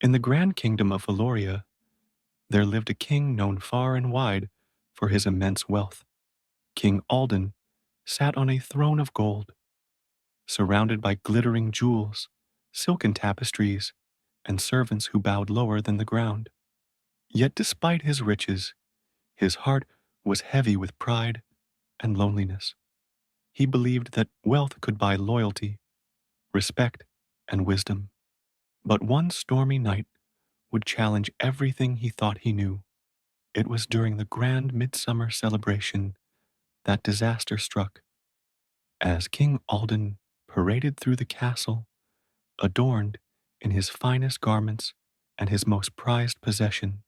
In the grand kingdom of Valoria, there lived a king known far and wide for his immense wealth. King Alden sat on a throne of gold, surrounded by glittering jewels, silken tapestries, and servants who bowed lower than the ground. Yet despite his riches, his heart was heavy with pride and loneliness. He believed that wealth could buy loyalty, respect, and wisdom. But one stormy night would challenge everything he thought he knew. It was during the grand midsummer celebration that disaster struck. As King Alden paraded through the castle, adorned in his finest garments and his most prized possession,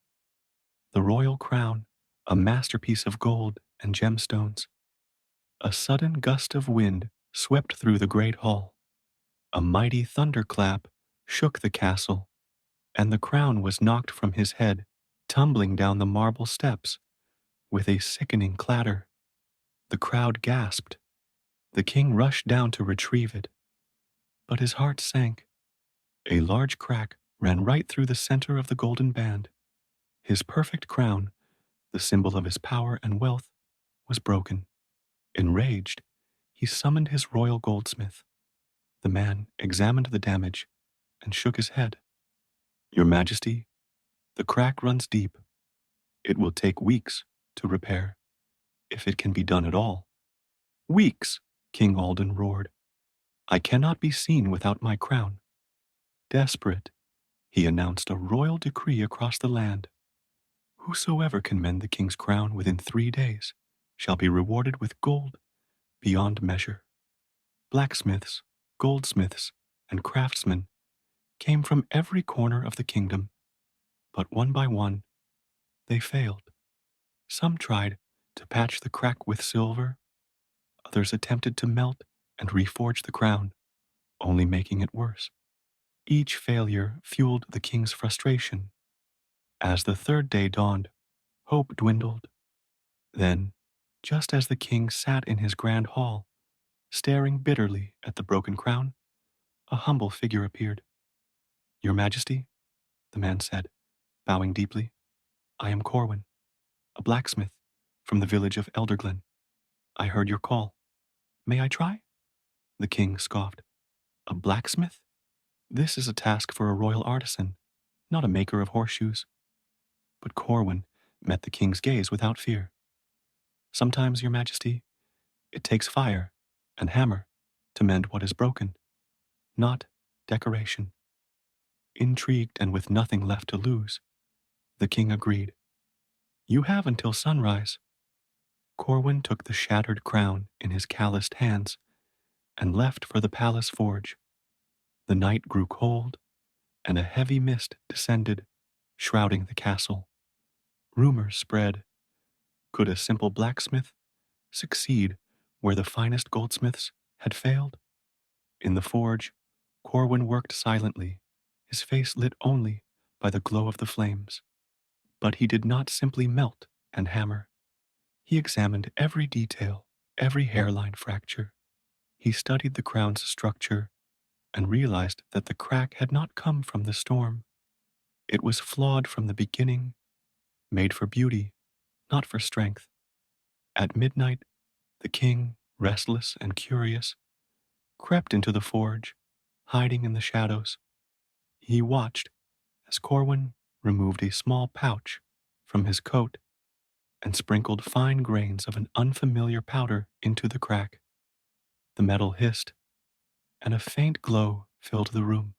the royal crown, a masterpiece of gold and gemstones, a sudden gust of wind swept through the great hall. A mighty thunderclap shook the castle, and the crown was knocked from his head, tumbling down the marble steps with a sickening clatter. The crowd gasped. The king rushed down to retrieve it, but his heart sank. A large crack ran right through the center of the golden band. His perfect crown, the symbol of his power and wealth, was broken. Enraged, he summoned his royal goldsmith. The man examined the damage and shook his head. "Your Majesty, the crack runs deep. It will take weeks to repair, if it can be done at all." "Weeks!" King Alden roared. "I cannot be seen without my crown." Desperate, he announced a royal decree across the land. "Whosoever can mend the king's crown within 3 days shall be rewarded with gold beyond measure." Blacksmiths, goldsmiths, and craftsmen came from every corner of the kingdom, but one by one, they failed. Some tried to patch the crack with silver, others attempted to melt and reforge the crown, only making it worse. Each failure fueled the king's frustration. As the third day dawned, hope dwindled. Then, just as the king sat in his grand hall, staring bitterly at the broken crown, a humble figure appeared. "Your Majesty," the man said, bowing deeply, "I am Corwin, a blacksmith from the village of Elderglen. I heard your call. May I try?" The king scoffed. "A blacksmith? This is a task for a royal artisan, not a maker of horseshoes." But Corwin met the king's gaze without fear. "Sometimes, Your Majesty, it takes fire and hammer to mend what is broken, not decoration." Intrigued and with nothing left to lose, the king agreed. "You have until sunrise." Corwin took the shattered crown in his calloused hands and left for the palace forge. The night grew cold, and a heavy mist descended, shrouding the castle. Rumors spread. Could a simple blacksmith succeed where the finest goldsmiths had failed? In the forge, Corwin worked silently, his face lit only by the glow of the flames. But he did not simply melt and hammer. He examined every detail, every hairline fracture. He studied the crown's structure and realized that the crack had not come from the storm. It was flawed from the beginning, made for beauty, not for strength. At midnight, the king, restless and curious, crept into the forge, hiding in the shadows. He watched as Corwin removed a small pouch from his coat and sprinkled fine grains of an unfamiliar powder into the crack. The metal hissed, and a faint glow filled the room.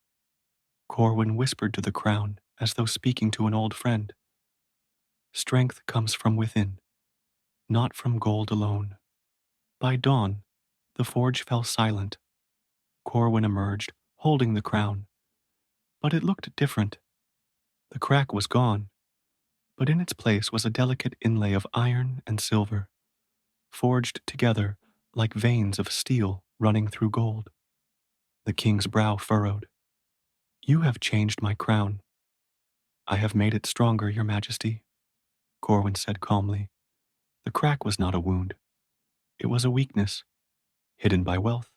Corwin whispered to the crown as though speaking to an old friend. "Strength comes from within, not from gold alone." By dawn, the forge fell silent. Corwin emerged, holding the crown. But it looked different. The crack was gone, but in its place was a delicate inlay of iron and silver, forged together like veins of steel running through gold. The king's brow furrowed. "You have changed my crown." "I have made it stronger, Your Majesty," Corwin said calmly. "The crack was not a wound. It was a weakness, hidden by wealth.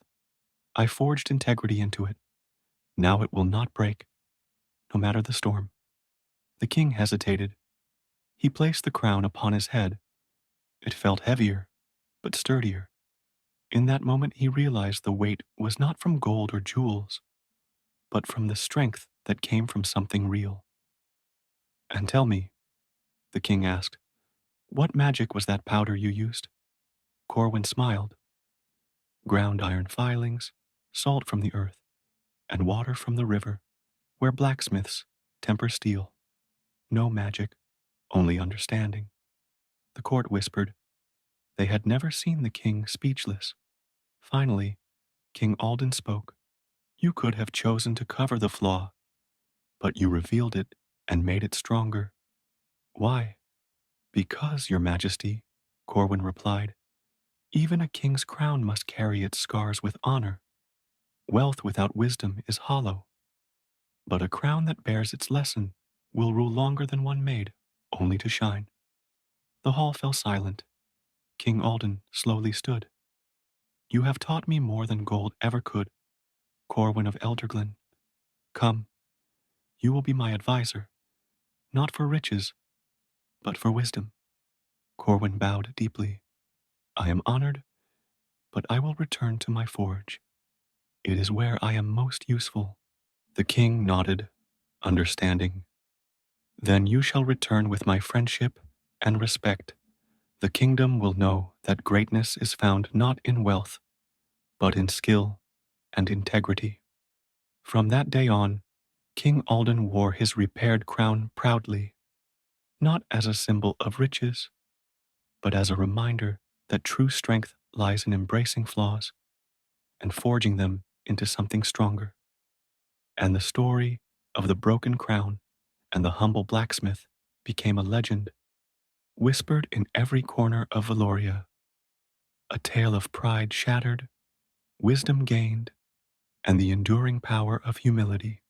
I forged integrity into it. Now it will not break, no matter the storm. The king hesitated. He placed the crown upon his head. It felt heavier, but sturdier. In that moment, he realized the weight was not from gold or jewels, but from the strength that came from something real. And tell me, the king asked, what magic was that powder you used? Corwin smiled. Ground iron filings, salt from the earth, and water from the river, where blacksmiths temper steel. No magic, only understanding. The court whispered. They had never seen the king speechless. Finally, King Alden spoke. You could have chosen to cover the flaw, but you revealed it and made it stronger. Why? Because, Your Majesty, Corwin replied. Even a king's crown must carry its scars with honor. Wealth without wisdom is hollow. But a crown that bears its lesson will rule longer than one made, only to shine. The hall fell silent. King Alden slowly stood. You have taught me more than gold ever could, Corwin of Elderglen. Come, you will be my advisor, not for riches, but for wisdom. Corwin bowed deeply. I am honored, but I will return to my forge. It is where I am most useful. The king nodded, understanding. Then you shall return with my friendship and respect. The kingdom will know that greatness is found not in wealth, but in skill and integrity. From that day on, King Alden wore his repaired crown proudly, not as a symbol of riches, but as a reminder that true strength lies in embracing flaws and forging them into something stronger. And the story of the broken crown and the humble blacksmith became a legend, whispered in every corner of Valoria, a tale of pride shattered, wisdom gained, and the enduring power of humility.